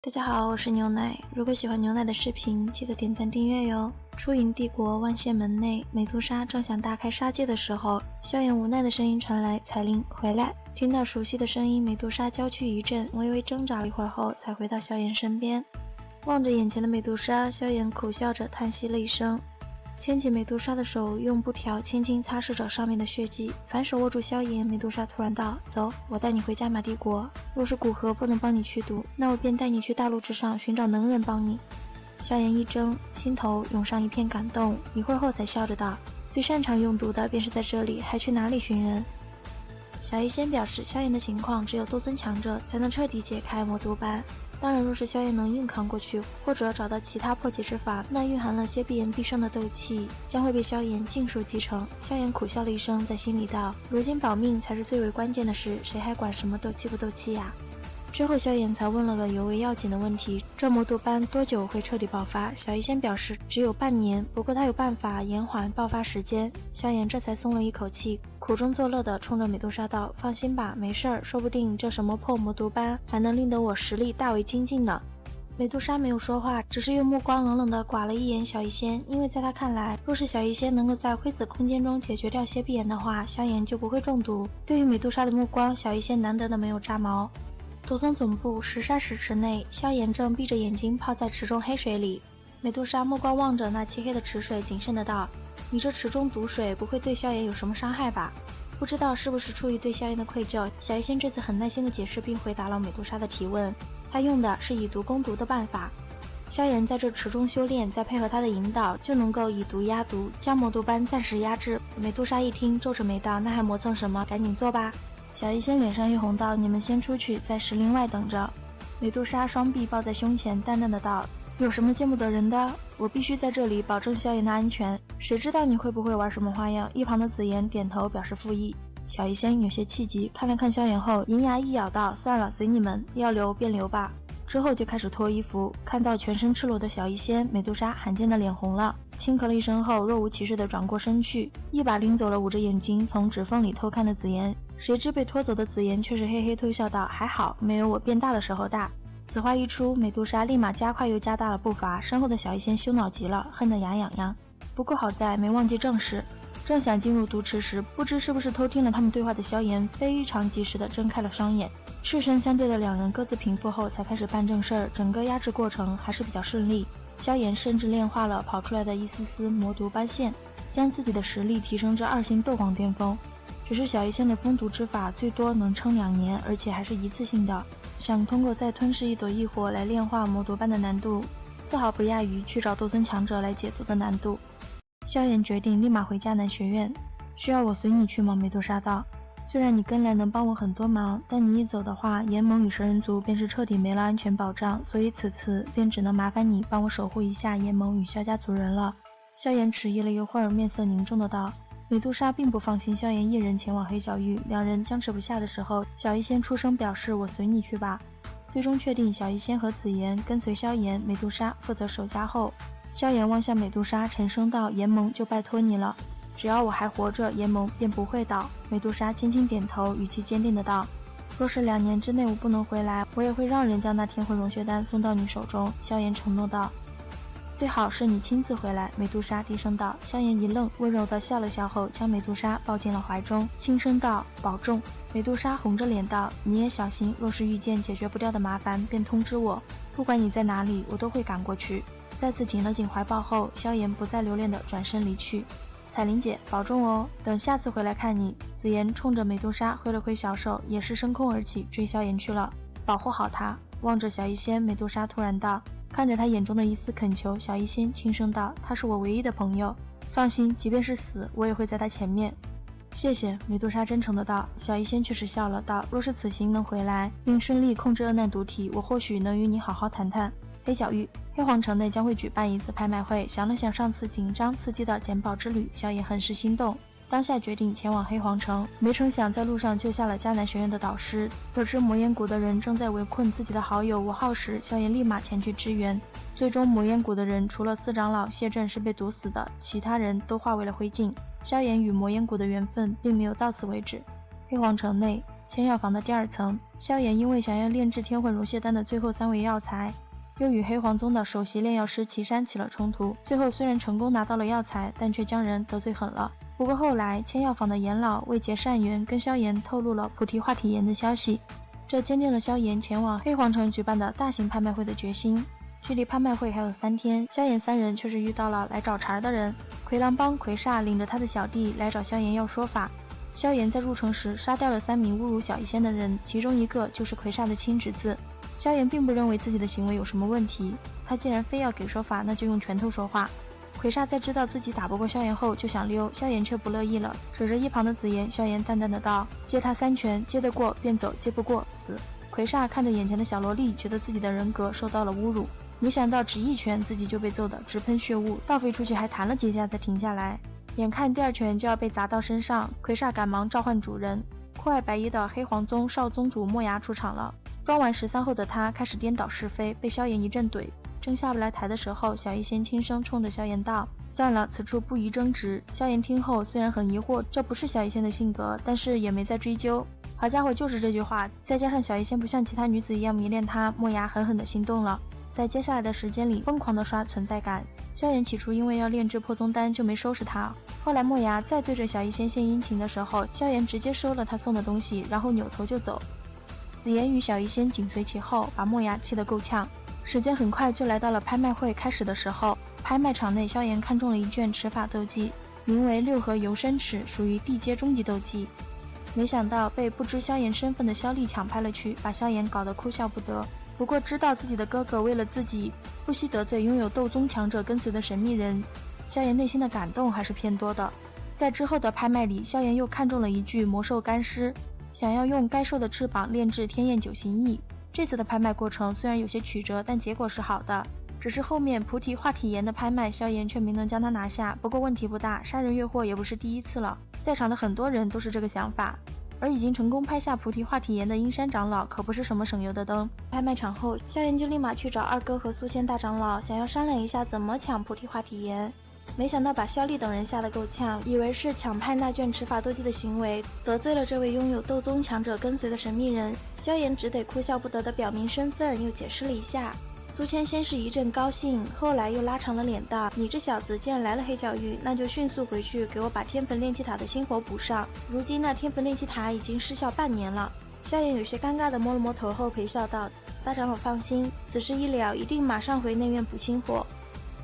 大家好，我是牛奶。如果喜欢牛奶的视频，记得点赞订阅哟。初营帝国万县门内，美杜莎正想大开杀戒的时候，萧炎无奈的声音传来：“彩铃，回来！”听到熟悉的声音，美杜莎娇躯一震，微微挣扎了一会儿后，才回到萧炎身边。望着眼前的美杜莎，萧炎苦笑着叹息了一声，牵起美杜莎的手，用布条轻轻擦拭着上面的血迹，反手握住萧炎。美杜莎突然道：“走，我带你回加玛帝国。若是古河不能帮你驱毒，那我便带你去大陆之上寻找能人帮你。”萧炎一怔，心头涌上一片感动，一会儿后才笑着道：“最擅长用毒的便是在这里，还去哪里寻人？”小医仙表示，萧炎的情况只有斗尊强者才能彻底解开魔毒斑。当然，若是萧炎能硬扛过去，或者找到其他破解之法，那蕴含了蝎壁炎必胜的斗气将会被萧炎尽数继承。萧炎苦笑了一声，在心里道：“如今保命才是最为关键的事，谁还管什么斗气不斗气呀？”之后萧炎才问了个尤为要紧的问题：这魔毒斑多久会彻底爆发？小医仙表示只有半年，不过他有办法延缓爆发时间。萧炎这才松了一口气，苦中作乐地冲着美杜莎道：“放心吧，没事儿，说不定这什么破魔毒斑还能令得我实力大为精进呢。”美杜莎没有说话，只是用目光冷冷地刮了一眼小医仙，因为在他看来，若是小医仙能够在灰子空间中解决掉蝎壁炎的话，萧炎就不会中毒。对于美杜莎的目光，小医仙难得的没有扎毛。毒宗总部10-30尺内，萧炎正闭着眼睛泡在池中黑水里。美杜莎目光望着那漆黑的池水，谨慎的道：“你这池中毒水不会对萧炎有什么伤害吧？”不知道是不是出于对萧炎的愧疚，小医仙这次很耐心的解释并回答了美杜莎的提问。他用的是以毒攻毒的办法，萧炎在这池中修炼，再配合他的引导，就能够以毒压毒，将魔毒斑暂时压制。美杜莎一听，皱着眉道：“那还磨蹭什么？赶紧做吧。”小医仙脸上一红道：“你们先出去，在石林外等着。”美杜莎双臂抱在胸前，淡淡的道：“有什么见不得人的？我必须在这里保证萧炎的安全。谁知道你会不会玩什么花样？”一旁的紫妍点头表示附议。小医仙有些气急，看了看萧炎后，银牙一咬道：“算了，随你们，要留便留吧。”之后就开始脱衣服。看到全身赤裸的小医仙，美杜莎罕见的脸红了，轻咳了一声后，若无其事地转过身去，一把拎走了捂着眼睛从指缝里偷看的紫妍。谁知被拖走的紫妍却是嘿嘿偷笑道：“还好，没有我变大的时候大。”此话一出，美杜莎立马加快又加大了步伐，身后的小医仙羞恼极了，恨得牙痒痒。不过好在没忘记正事，正想进入毒池时，不知是不是偷听了他们对话的萧炎非常及时地睁开了双眼。赤身相对的两人各自平复后才开始办正事儿，整个压制过程还是比较顺利。萧炎甚至炼化了跑出来的一丝丝魔毒斑线，将自己的实力提升至2星斗皇巅峰。只是小医仙的封毒之法最多能撑2年，而且还是一次性的，想通过再吞噬一朵异火来炼化魔毒斑的难度，丝毫不亚于去找斗尊强者来解毒的难度。萧炎决定立马回迦南学院。需要我随你去吗？美杜莎道。虽然你跟来能帮我很多忙，但你一走的话，炎盟与食人族便是彻底没了安全保障，所以此次便只能麻烦你帮我守护一下炎盟与萧家族人了。萧炎迟疑了一会儿，面色凝重的道。美杜莎并不放心萧炎一人前往黑小域，两人僵持不下的时候，小医仙出声表示：“我随你去吧。”最终确定小医仙和紫妍跟随萧炎，美杜莎负责守家后，萧炎望向美杜莎，沉声道：“炎盟就拜托你了。只要我还活着，炎盟便不会倒。”美杜莎轻轻点头，语气坚定的道：“若是2年之内我不能回来，我也会让人将那天魂融血丹送到你手中。”萧炎承诺道。最好是你亲自回来，美杜莎低声道。萧炎一愣，温柔地笑了笑后，将美杜莎抱进了怀中，轻声道：“保重。”美杜莎红着脸道：“你也小心，若是遇见解决不掉的麻烦，便通知我，不管你在哪里，我都会赶过去。”再次紧了紧怀抱后，萧炎不再留恋地转身离去。彩铃姐，保重哦，等下次回来看你。紫妍冲着美杜莎挥了挥小手，也是升空而起，追萧炎去了。保护好他。望着小医仙，美杜莎突然道。看着他眼中的一丝恳求，小医仙轻声道：“他是我唯一的朋友，放心，即便是死，我也会在他前面。”谢谢，美杜莎真诚的道。小医仙却是笑了道：“若是此行能回来，并顺利控制恶难毒体，我或许能与你好好谈谈。”黑小玉，黑皇城内将会举办一次拍卖会。想了想上次紧张刺激的捡宝之旅，萧炎很是心动，当下决定前往黑皇城。没成想在路上救下了迦南学院的导师，得知魔岩谷的人正在围困自己的好友吴昊时，萧炎立马前去支援。最终魔岩谷的人除了4长老谢震是被毒死的，其他人都化为了灰烬。萧炎与魔岩谷的缘分并没有到此为止。黑皇城内，千药房的第2层。萧炎因为想要炼制天魂溶血丹的最后3味药材，又与黑皇宗的首席炼药师岐山起了冲突，最后虽然成功拿到了药材，但却将人得罪狠了。不过后来千药房的严老为结善缘，跟萧炎透露了菩提化体炎的消息，这坚定了萧炎前往黑皇城举办的大型拍卖会的决心。距离拍卖会还有3天，萧炎3人却是遇到了来找茬的人。魁狼帮魁煞领着他的小弟来找萧炎要说法。萧炎在入城时杀掉了3名侮辱小医仙的人，其中一个就是魁煞的亲侄子。萧炎并不认为自己的行为有什么问题，他既然非要给说法，那就用拳头说话。魁煞在知道自己打不过萧炎后就想溜，萧炎却不乐意了，指着一旁的紫妍，萧炎淡淡的道：接他3拳，接得过便走，接不过死。魁煞看着眼前的小萝莉，觉得自己的人格受到了侮辱，没想到只1拳自己就被揍得直喷血雾，倒飞出去还弹了几下才停下来。眼看第2拳就要被砸到身上，魁煞赶忙召唤主人，酷爱白衣的黑皇宗少宗主莫牙出场了。装完13后的他开始颠倒是非，被萧炎一阵怼，正下不来台的时候，小医仙轻声冲着萧炎道：算了，此处不宜争执。萧炎听后虽然很疑惑，这不是小医仙的性格，但是也没再追究。好家伙，就是这句话，再加上小医仙不像其他女子一样迷恋他，莫牙狠狠地心动了，在接下来的时间里疯狂地刷存在感。萧炎起初因为要炼制破宗丹就没收拾他，后来莫牙再对着小医仙献殷勤的时候，萧炎直接收了他送的东西，然后扭头就走。紫妍与小医仙紧随其后，把莫牙气得够呛。时间很快就来到了拍卖会开始的时候，拍卖场内萧炎看中了一卷持法斗技，名为六合游身尺，属于地阶中级斗技。没想到被不知萧炎身份的萧丽抢拍了去，把萧炎搞得哭笑不得。不过知道自己的哥哥为了自己不惜得罪拥有斗宗强者跟随的神秘人，萧炎内心的感动还是偏多的。在之后的拍卖里，萧炎又看中了一具魔兽干尸，想要用该兽的翅膀炼制天焰9行翼。这次的拍卖过程虽然有些曲折，但结果是好的。只是后面菩提化体炎的拍卖，萧炎却没能将它拿下。不过问题不大，杀人越货也不是第一次了，在场的很多人都是这个想法。而已经成功拍下菩提化体炎的阴山长老可不是什么省油的灯。拍卖场后，萧炎就立马去找二哥和苏谦大长老，想要商量一下怎么抢菩提化体炎。没想到把萧丽等人吓得够呛，以为是抢拍那卷持法斗技的行为得罪了这位拥有斗宗强者跟随的神秘人。萧炎只得哭笑不得地表明身份，又解释了一下。苏谦先是一阵高兴，后来又拉长了脸道：你这小子既然来了黑角域，那就迅速回去给我把天坟炼气塔的星火补上。如今那天坟炼气塔已经失效半年了。萧炎有些尴尬地摸了摸头后陪笑道：大长老放心，此事一了，一定马上回内院补星火。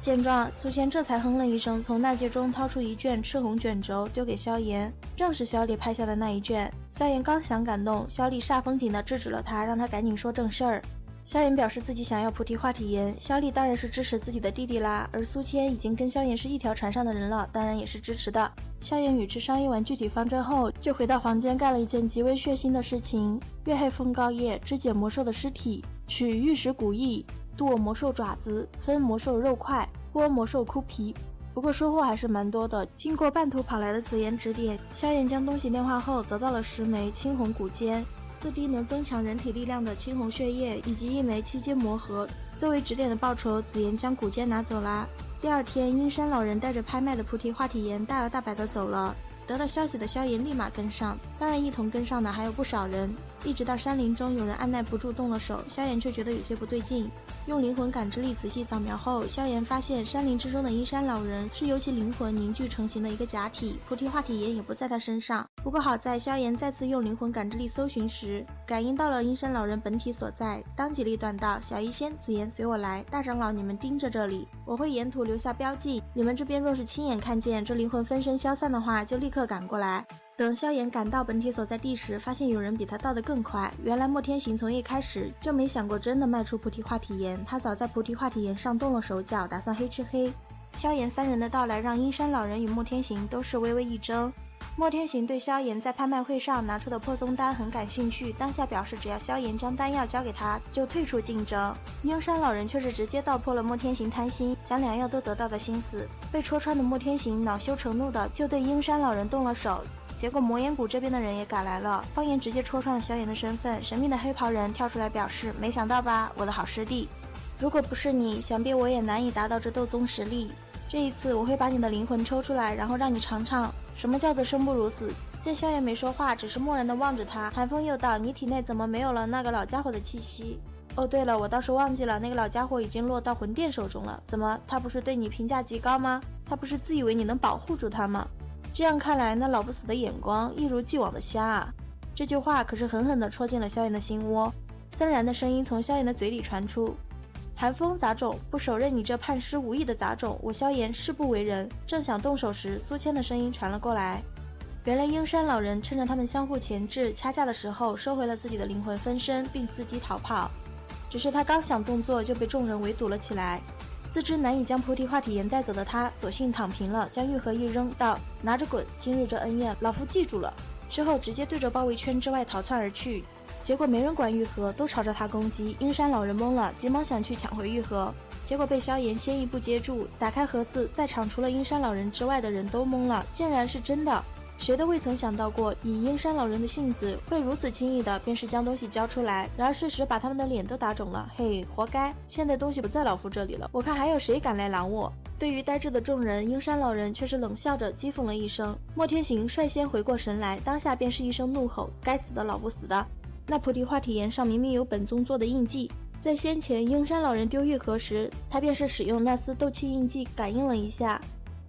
见状，苏谦这才哼了一声，从纳戒中掏出一卷赤红卷轴丢给萧炎，正是萧丽拍下的那一卷。萧炎刚想感动，萧丽煞风景地制止了他，让他赶紧说正事儿。萧炎表示自己想要菩提化体炎，萧丽当然是支持自己的弟弟啦，而苏谦已经跟萧炎是一条船上的人了，当然也是支持的。萧炎与之商议完具体方针后，就回到房间干了一件极为血腥的事情：月黑风高夜，肢解魔兽的尸体，取玉石骨翼，剁魔兽爪子，分魔兽肉块，剥魔兽枯皮。不过收获还是蛮多的。经过半途跑来的紫妍指点，萧炎将东西炼化后得到了10枚青红骨尖，4滴能增强人体力量的青红血液，以及1枚7阶魔核。作为指点的报酬，紫妍将骨尖拿走啦。第2天，阴山老人带着拍卖的菩提化体炎大摇大摆地走了。得到消息的萧炎立马跟上，当然一同跟上的还有不少人。一直到山林中有人按耐不住动了手，萧炎却觉得有些不对劲。用灵魂感知力仔细扫描后，萧炎发现山林之中的阴山老人是由其灵魂凝聚成型的一个假体，菩提化体炎也不在他身上。不过好在萧炎再次用灵魂感知力搜寻时，感应到了阴山老人本体所在，当机立断道：小医仙、紫妍随我来，大长老你们盯着这里，我会沿途留下标记，你们这边若是亲眼看见这灵魂分身消散的话，就立刻赶过来。等萧炎赶到本体所在地时，发现有人比他到得更快。原来莫天行从一开始就没想过真的卖出菩提化体炎，他早在菩提化体炎上动了手脚，打算黑吃黑。萧炎3人的到来让阴山老人与莫天行都是微微一怔。莫天行对萧炎在拍卖会上拿出的破宗丹很感兴趣，当下表示只要萧炎将丹药交给他，就退出竞争。阴山老人却是直接道破了莫天行贪心想2样都得到的心思。被戳穿的莫天行恼羞成怒的就对阴山老人动了手。结果魔岩谷这边的人也赶来了，方言直接戳穿了萧炎的身份。神秘的黑袍人跳出来表示：没想到吧，我的好师弟，如果不是你，想必我也难以达到这斗宗实力。这一次我会把你的灵魂抽出来，然后让你尝尝什么叫做生不如死。见萧炎没说话，只是漠然地望着他，寒风又道：你体内怎么没有了那个老家伙的气息？哦，对了，我倒是忘记了，那个老家伙已经落到魂殿手中了。怎么，他不是对你评价极高吗？他不是自以为你能保护住他吗？这样看来，那老不死的眼光一如既往的瞎啊！这句话可是狠狠地戳进了萧炎的心窝。森然的声音从萧炎的嘴里传出：寒风杂种，不手刃你这叛师无义的杂种，我萧炎誓不为人。正想动手时，苏谦的声音传了过来。原来鹰山老人趁着他们相互钳制掐架的时候，收回了自己的灵魂分身，并伺机逃跑。只是他刚想动作，就被众人围堵了起来。自知难以将菩提化体炎带走的他，索性躺平了，将玉盒一扔，道：拿着滚，今日这恩怨老夫记住了。之后直接对着包围圈之外逃窜而去。结果没人管玉盒，都朝着他攻击。鹰山老人懵了，急忙想去抢回玉盒，结果被萧炎先一步接住。打开盒子，在场除了鹰山老人之外的人都懵了，竟然是真的。谁都未曾想到过，以鹰山老人的性子，会如此轻易的便是将东西交出来。然而事实把他们的脸都打肿了，嘿，活该！现在东西不在老夫这里了，我看还有谁敢来拦我？对于呆滞的众人，鹰山老人却是冷笑着讥讽了一声。莫天行率先回过神来，当下便是一声怒吼：该死的老不死的！那菩提化体炎上明明有本宗做的印记，在先前鹰山老人丢玉盒时，他便是使用那丝斗气印记感应了一下。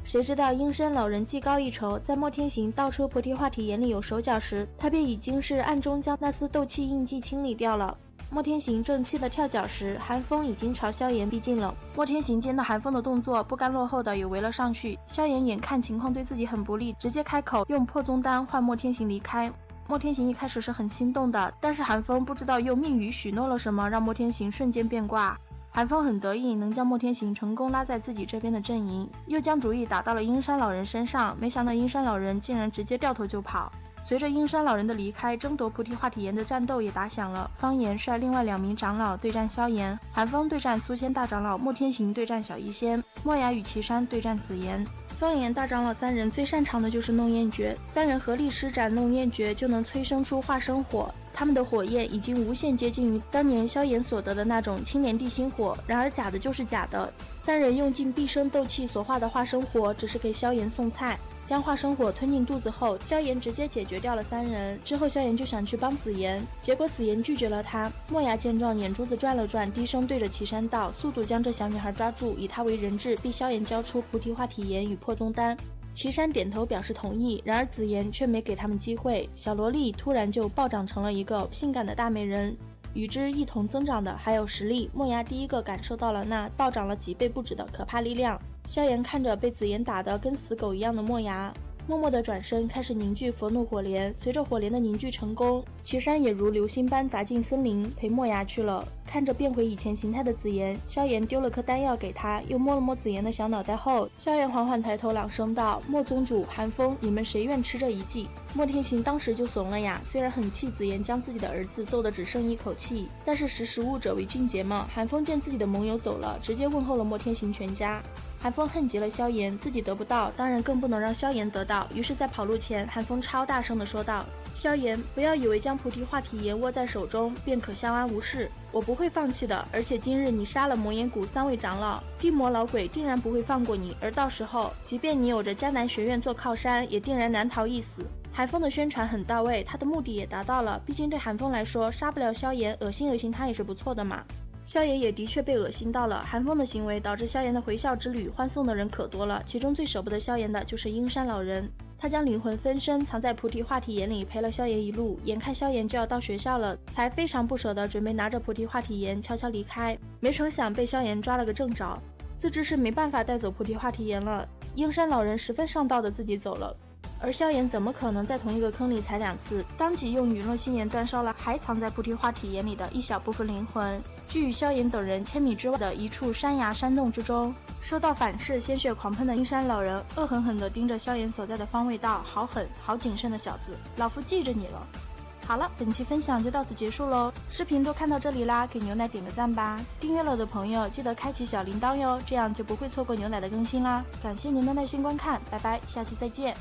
谁知道鹰山老人技高一筹，在莫天行道出菩提化体炎里有手脚时，他便已经是暗中将那丝斗气印记清理掉了。莫天行正气的跳脚时，寒风已经朝萧炎逼近了。莫天行见到寒风的动作，不甘落后的也围了上去。萧炎眼看情况对自己很不利，直接开口用破宗丹换莫天行离开。莫天行一开始是很心动的，但是寒风不知道用命语许诺了什么，让莫天行瞬间变卦。寒风很得意能将莫天行成功拉在自己这边的阵营，又将主意打到了鹰山老人身上，没想到鹰山老人竟然直接掉头就跑。随着鹰山老人的离开，争夺菩提化体炎的战斗也打响了。方言率另外2名长老对战萧炎，寒风对战苏谦大长老，莫天行对战小医仙，莫雅与岐山对战紫妍。方言大长老3人最擅长的就是弄焰诀，3人合力施展弄焰诀就能催生出化生火，他们的火焰已经无限接近于当年萧炎所得的那种青莲地心火，然而假的就是假的，3人用尽毕生斗气所化的化生火只是给萧炎送菜。将化生火吞进肚子后，萧炎直接解决掉了3人。之后萧炎就想去帮紫妍，结果紫妍拒绝了他。莫雅见状，眼珠子转了转，低声对着岐山道：速度将这小女孩抓住，以她为人质，逼萧炎交出菩提化体炎与破宗丹。岐山点头表示同意，然而紫妍却没给他们机会。小萝莉突然就暴涨成了一个性感的大美人，与之一同增长的还有实力。莫雅第一个感受到了那暴涨了几倍不止的可怕力量。萧炎看着被紫妍打得跟死狗一样的莫雅，默默地转身开始凝聚佛怒火莲。随着火莲的凝聚成功，岐山也如流星般砸进森林陪莫雅去了。看着变回以前形态的紫妍，萧炎丢了颗丹药给他，又摸了摸紫妍的小脑袋后，萧炎缓缓抬头朗声道：莫宗主、寒风，你们谁愿吃这一计？莫天行当时就怂了呀，虽然很气紫妍将自己的儿子揍得只剩一口气，但是识时务者为俊杰嘛。寒风见自己的盟友走了，直接问候了莫天行全家。寒风恨极了萧炎，自己得不到，当然更不能让萧炎得到。于是在跑路前，寒风超大声地说道：萧炎，不要以为将菩提化体炎握在手中便可相安无事，我不会放弃的。而且今日你杀了魔岩谷3位长老，地魔老鬼定然不会放过你，而到时候即便你有着迦南学院做靠山，也定然难逃一死。寒风的宣传很到位，他的目的也达到了，毕竟对寒风来说，杀不了萧炎，恶心恶心他也是不错的嘛。萧炎也的确被恶心到了，寒风的行为导致萧炎的回校之旅欢送的人可多了，其中最舍不得萧炎的就是鹰山老人。他将灵魂分身藏在菩提化体炎里，陪了萧炎一路，眼看萧炎就要到学校了，才非常不舍得准备拿着菩提化体炎悄悄离开，没成想被萧炎抓了个正着，自知是没办法带走菩提化体炎了，鹰山老人十分上道的自己走了。而萧炎怎么可能在同一个坑里踩2次，当即用陨落心炎煅烧了还藏在菩提化体炎里的一小部分灵魂，拒于萧炎等人千米之外的一处山崖山洞之中。收到反噬鲜血狂喷的鹰山老人恶狠狠地盯着萧炎所在的方位道：好狠好谨慎的小子，老夫记着你了。好了，本期分享就到此结束喽，视频都看到这里啦，给牛奶点个赞吧，订阅了的朋友记得开启小铃铛哟，这样就不会错过牛奶的更新啦。感谢您的耐心观看，拜拜，下期再见。